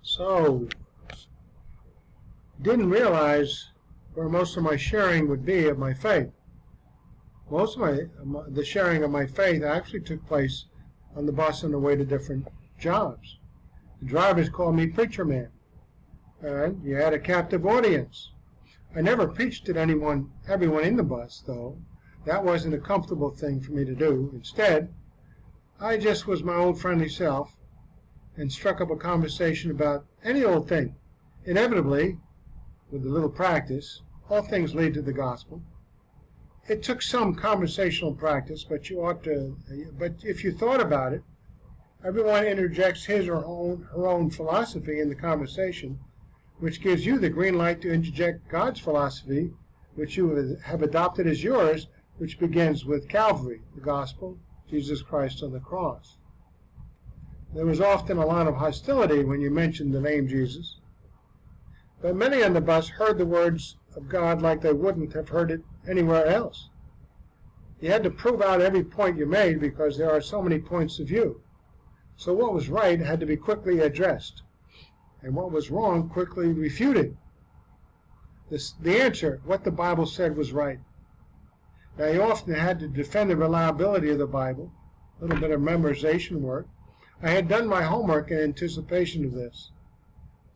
So, didn't realize where most of my sharing would be of my faith. Most of the sharing of my faith actually took place on the bus on the way to different jobs. The drivers called me preacher man, and you had a captive audience. I never preached at everyone in the bus, though. That wasn't a comfortable thing for me to do. Instead, I just was my old friendly self and struck up a conversation about any old thing. Inevitably, with a little practice, all things lead to the gospel. It took some conversational practice, but if you thought about it, everyone interjects his or her own philosophy in the conversation, which gives you the green light to interject God's philosophy, which you have adopted as yours, which begins with Calvary, the gospel, Jesus Christ on the cross. There was often a lot of hostility when you mentioned the name Jesus, but many on the bus heard the words of God like they wouldn't have heard it anywhere else. You had to prove out every point you made because there are so many points of view. So what was right had to be quickly addressed, and what was wrong quickly refuted. The answer, what the Bible said, was right. Now, you often had to defend the reliability of the Bible, a little bit of memorization work. I had done my homework in anticipation of this.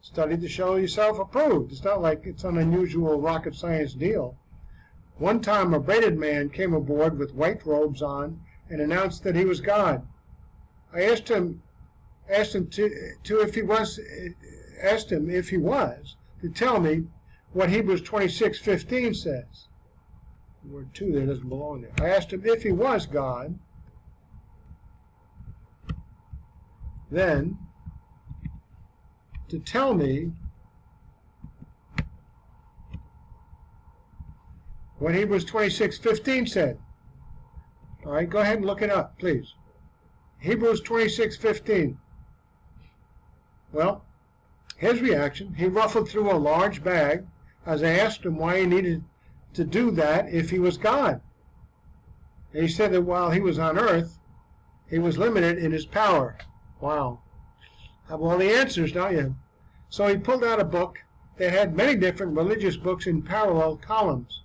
Studied to show yourself approved. It's not like it's an unusual rocket science deal. One time a braided man came aboard with white robes on and announced that he was God. I asked him if he was to tell me what Hebrews 26:15 says. The word "to" there doesn't belong there. I asked him if he was God, then to tell me what Hebrews 26:15 said. All right, go ahead and look it up, please. Hebrews 26:15. Well, his reaction, he ruffled through a large bag as I asked him why he needed to do that if he was God. And he said that while he was on earth, he was limited in his power. Wow. Have all the answers, don't you? So he pulled out a book that had many different religious books in parallel columns.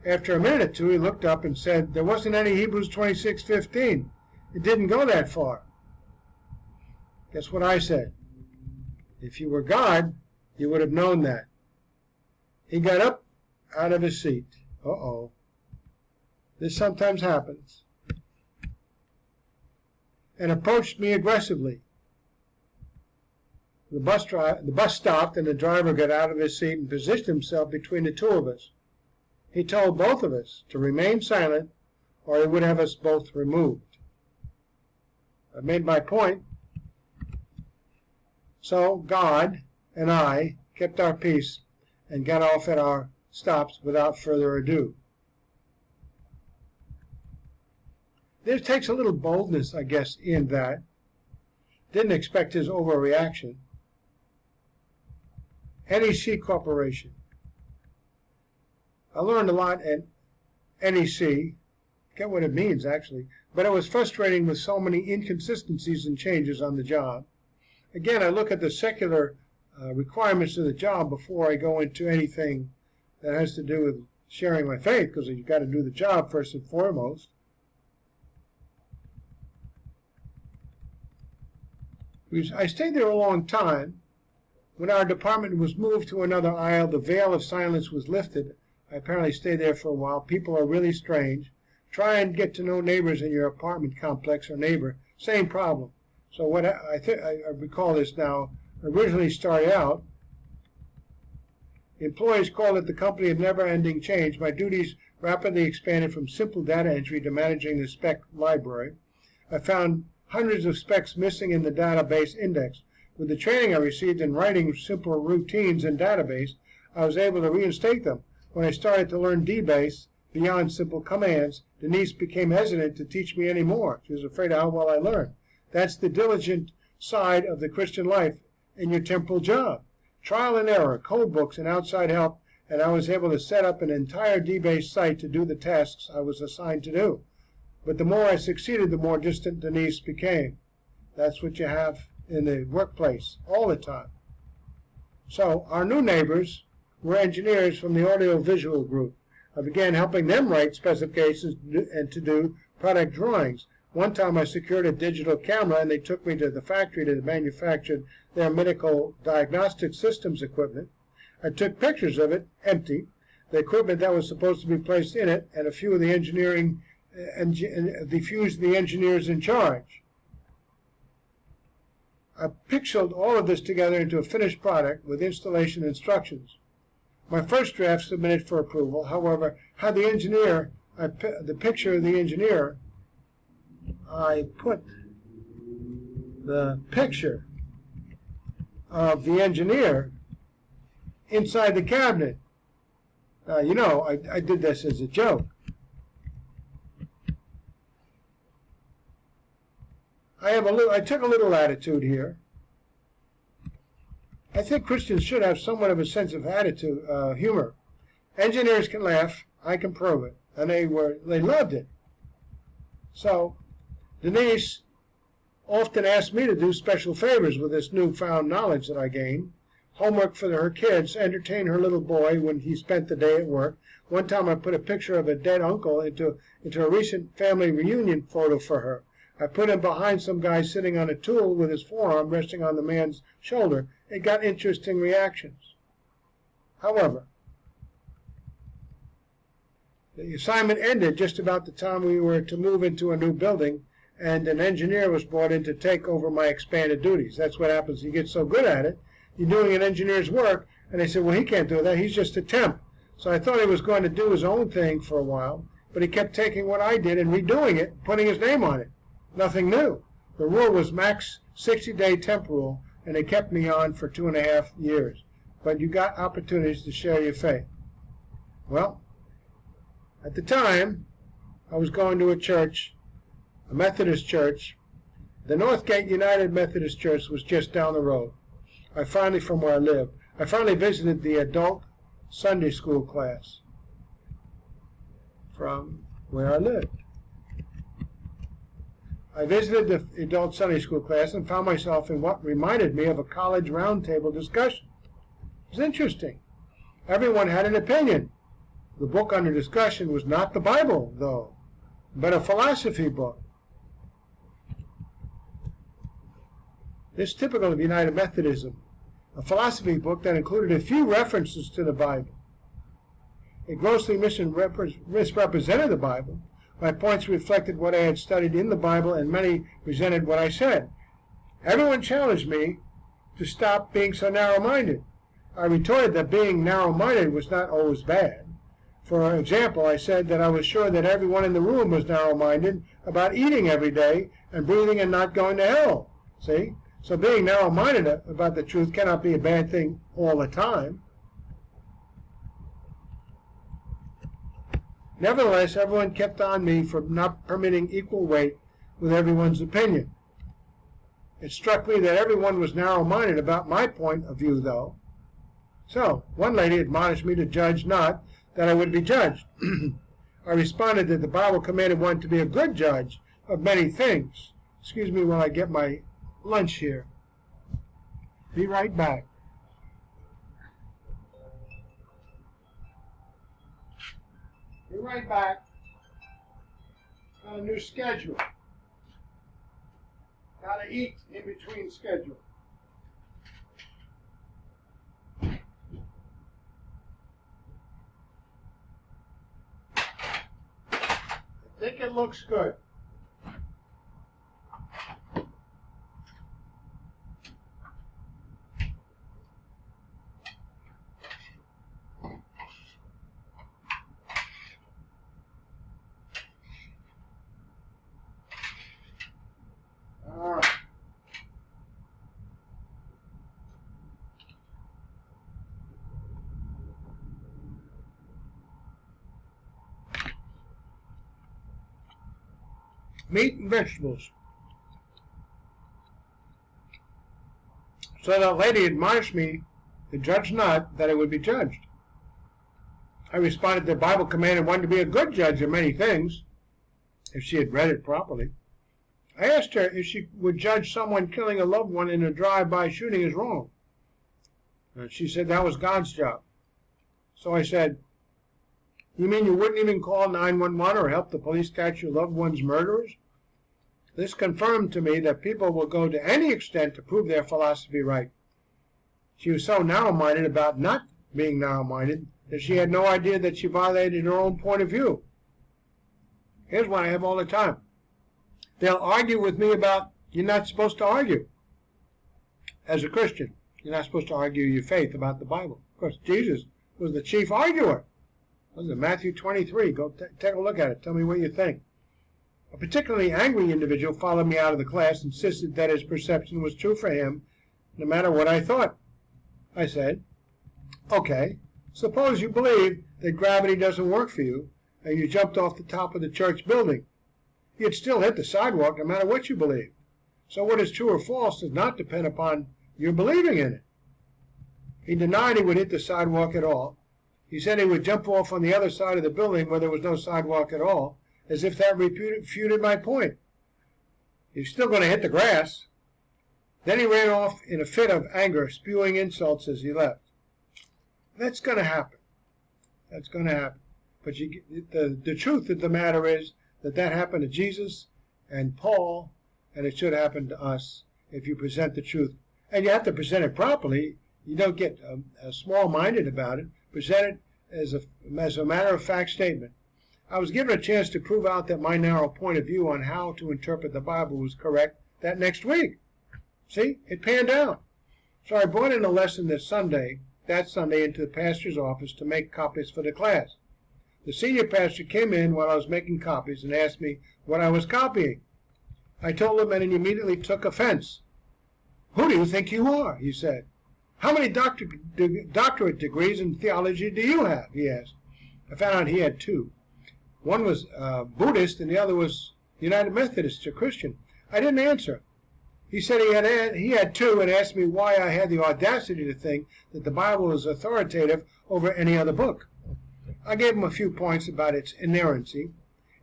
After a minute or two, he looked up and said there wasn't any Hebrews 26:15. It didn't go that far. Guess what I said? If you were God, you would have known that. He got up out of his seat. Uh-oh. This sometimes happens. And approached me aggressively. The bus stopped and the driver got out of his seat and positioned himself between the two of us. He told both of us to remain silent or he would have us both removed. I made my point. So God and I kept our peace and got off at our stops without further ado. There takes a little boldness, I guess, in that. Didn't expect his overreaction. NEC Corporation. I learned a lot at NEC. Get what it means, actually. But it was frustrating with so many inconsistencies and changes on the job. Again, I look at the secular requirements of the job before I go into anything that has to do with sharing my faith, because you've got to do the job first and foremost. I stayed there a long time. When our department was moved to another aisle, the veil of silence was lifted. I apparently stayed there for a while. People are really strange. Try and get to know neighbors in your apartment complex or neighbor. Same problem. So what I recall this now. Originally started out, employees called it the company of never-ending change. My duties rapidly expanded from simple data entry to managing the spec library. I found hundreds of specs missing in the database index. With the training I received in writing simple routines in database, I was able to reinstate them. When I started to learn DBase beyond simple commands, Denise became hesitant to teach me any more. She was afraid of how well I learned. That's the diligent side of the Christian life in your temporal job. Trial and error, code books, and outside help, and I was able to set up an entire DBase site to do the tasks I was assigned to do. But the more I succeeded, the more distant Denise became. That's what you have in the workplace all the time. So our new neighbors were engineers from the audiovisual group. I began helping them write specifications and to do product drawings. One time I secured a digital camera and they took me to the factory to manufacture their medical diagnostic systems equipment. I took pictures of it, empty, the equipment that was supposed to be placed in it, and a few of the engineers in charge. I pixeled all of this together into a finished product with installation instructions. My first draft submitted for approval, however, had the engineer, the picture of the engineer, I put the picture of the engineer inside the cabinet. You know, I did this as a joke. I took a little attitude here. I think Christians should have somewhat of a sense of attitude, humor. Engineers can laugh. I can prove it. And they loved it. So Denise often asked me to do special favors with this newfound knowledge that I gained. Homework for her kids, entertain her little boy when he spent the day at work. One time I put a picture of a dead uncle into a recent family reunion photo for her. I put him behind some guy sitting on a tool with his forearm resting on the man's shoulder. It got interesting reactions. However, the assignment ended just about the time we were to move into a new building, and an engineer was brought in to take over my expanded duties. That's what happens. You get so good at it. You're doing an engineer's work, and they said, well, he can't do that. He's just a temp. So I thought he was going to do his own thing for a while, but he kept taking what I did and redoing it, putting his name on it. Nothing new. The rule was max 60-day temp rule, and they kept me on for 2.5 years. But you got opportunities to share your faith. Well, at the time, I was going to a church, a Methodist church. The Northgate United Methodist Church was just down the road. From where I lived, I finally visited the adult Sunday school class from where I lived. I visited the adult Sunday school class and found myself in what reminded me of a college roundtable discussion. It was interesting. Everyone had an opinion. The book under discussion was not the Bible, though, but a philosophy book. This is typical of United Methodism, a philosophy book that included a few references to the Bible. It grossly misrepresented the Bible. My points reflected what I had studied in the Bible, and many resented what I said. Everyone challenged me to stop being so narrow-minded. I retorted that being narrow-minded was not always bad. For example, I said that I was sure that everyone in the room was narrow-minded about eating every day and breathing and not going to hell. See? So being narrow-minded about the truth cannot be a bad thing all the time. Nevertheless, everyone kept on me for not permitting equal weight with everyone's opinion. It struck me that everyone was narrow-minded about my point of view, though. So, one lady admonished me to judge not, that I would be judged. I responded that the Bible commanded one to be a good judge of many things. Excuse me while I get my lunch here. Be right back. Be right back. Got a new schedule. Gotta eat in between schedule. I think it looks good. All right. Meat and vegetables. So that lady admonished me to judge not, that I would be judged. I responded the Bible commanded one to be a good judge of many things, if she had read it properly. I asked her if she would judge someone killing a loved one in a drive-by shooting as wrong. And she said that was God's job. So I said, you mean you wouldn't even call 911 or help the police catch your loved one's murderers? This confirmed to me that people will go to any extent to prove their philosophy right. She was so narrow-minded about not being narrow-minded that she had no idea that she violated her own point of view. Here's what I have all the time. They'll argue with me about, you're not supposed to argue. As a Christian, you're not supposed to argue your faith about the Bible. Of course, Jesus was the chief arguer. What is it, Matthew 23? Go take a look at it. Tell me what you think. A particularly angry individual followed me out of the class, insisted that his perception was true for him, no matter what I thought. I said, okay, suppose you believe that gravity doesn't work for you, and you jumped off the top of the church building. You'd still hit the sidewalk no matter what you believe. So what is true or false does not depend upon your believing in it. He denied he would hit the sidewalk at all. He said he would jump off on the other side of the building where there was no sidewalk at all, as if that refuted my point. He's still going to hit the grass. Then he ran off in a fit of anger, spewing insults as he left. That's going to happen. That's going to happen. But the truth of the matter is that happened to Jesus and Paul, and it should happen to us if you present the truth. And you have to present it properly. You don't get small-minded about it. Present it as a matter-of-fact statement. I was given a chance to prove out that my narrow point of view on how to interpret the Bible was correct that next week. See, it panned out. So I brought in a lesson that Sunday into the pastor's office to make copies for the class. The senior pastor came in while I was making copies and asked me what I was copying. I told him, and he immediately took offense. Who do you think you are? He said. How many doctorate degrees in theology do you have? He asked. I found out he had 2. One was Buddhist and the other was United Methodist, a Christian. I didn't answer. He said he had 2 and asked me why I had the audacity to think that the Bible is authoritative over any other book. I gave him a few points about its inerrancy,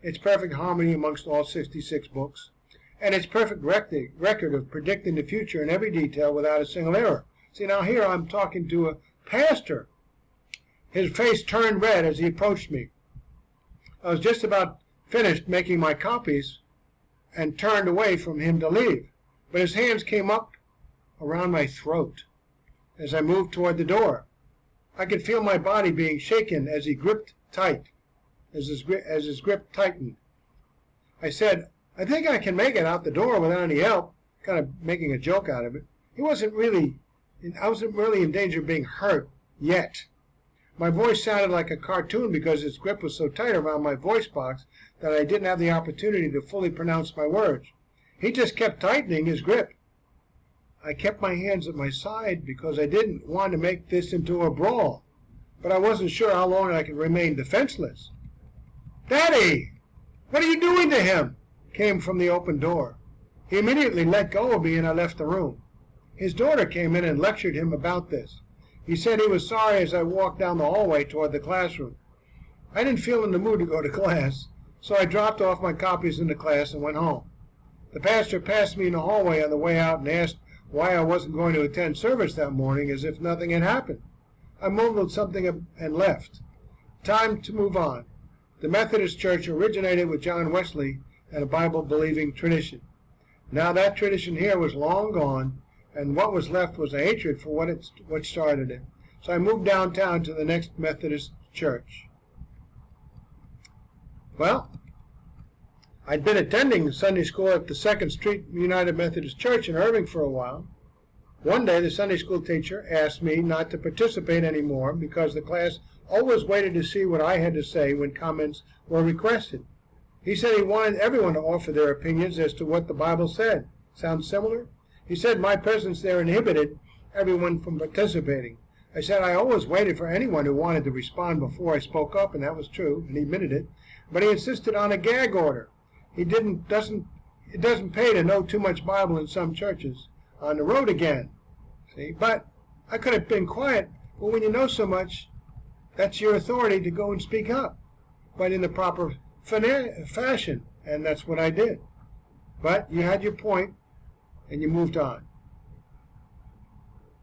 its perfect harmony amongst all 66 books, and its perfect record of predicting the future in every detail without a single error. See, now here I'm talking to a pastor. His face turned red as he approached me. I was just about finished making my copies and turned away from him to leave, but his hands came up around my throat as I moved toward the door. I could feel my body being shaken as he gripped tight, as his grip tightened. I said, I think I can make it out the door without any help, kind of making a joke out of it. I wasn't really in danger of being hurt yet. My voice sounded like a cartoon because its grip was so tight around my voice box that I didn't have the opportunity to fully pronounce my words. He just kept tightening his grip. I kept my hands at my side because I didn't want to make this into a brawl, but I wasn't sure how long I could remain defenseless. Daddy, what are you doing to him? Came from the open door. He immediately let go of me and I left the room. His daughter came in and lectured him about this. He said he was sorry as I walked down the hallway toward the classroom. I didn't feel in the mood to go to class, so I dropped off my copies in the class and went home. The pastor passed me in the hallway on the way out and asked why I wasn't going to attend service that morning as if nothing had happened. I mumbled something and left. Time to move on. The Methodist Church originated with John Wesley and a Bible-believing tradition. Now that tradition here was long gone, and what was left was a hatred for what started it. So I moved downtown to the next Methodist church. Well, I'd been attending Sunday school at the 2nd Street United Methodist Church in Irving for a while. One day the Sunday school teacher asked me not to participate anymore because the class always waited to see what I had to say when comments were requested. He said he wanted everyone to offer their opinions as to what the Bible said. Sound similar? He said my presence there inhibited everyone from participating. I said I always waited for anyone who wanted to respond before I spoke up, and that was true, and he admitted it. But he insisted on a gag order. It doesn't pay to know too much Bible in some churches. On the road again. See, but I could have been quiet. But when you know so much, that's your authority to go and speak up, but in the proper fashion, and that's what I did. But you had your point, and you moved on.